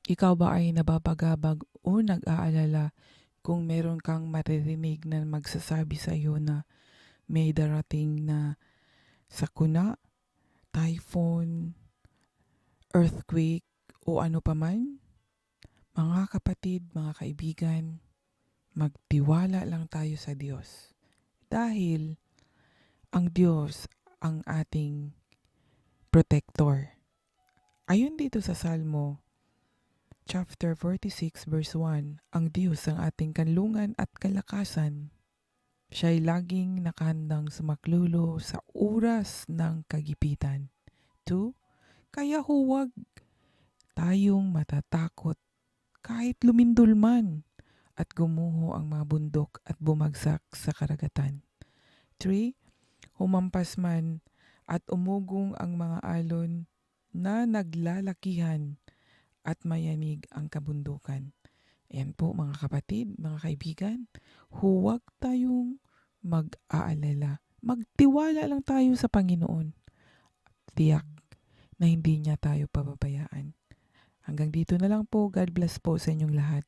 Ikaw ba ay nababagabag o nag-aalala kung meron kang maririnig na magsasabi sa iyo na may darating na sakuna, typhoon, earthquake o ano paman? Mga kapatid, mga kaibigan, magtiwala lang tayo sa Diyos. Dahil ang Diyos ang ating protector. Ayon dito sa Salmo chapter 46 verse 1, ang Diyos ang ating kanlungan at kalakasan. Siya'y laging nakahandang sumaklulo sa oras ng kagipitan. 2. Kaya huwag tayong matatakot kahit lumindol man at gumuho ang mga bundok at bumagsak sa karagatan. 3. Humampas man at umugong ang mga alon na naglalakihan at mayanig ang kabundukan. Ayan po mga kapatid, mga kaibigan, huwag tayong mag-aalala. Magtiwala lang tayo sa Panginoon. Tiyak na hindi niya tayo pababayaan. Hanggang dito na lang po. God bless po sa inyong lahat.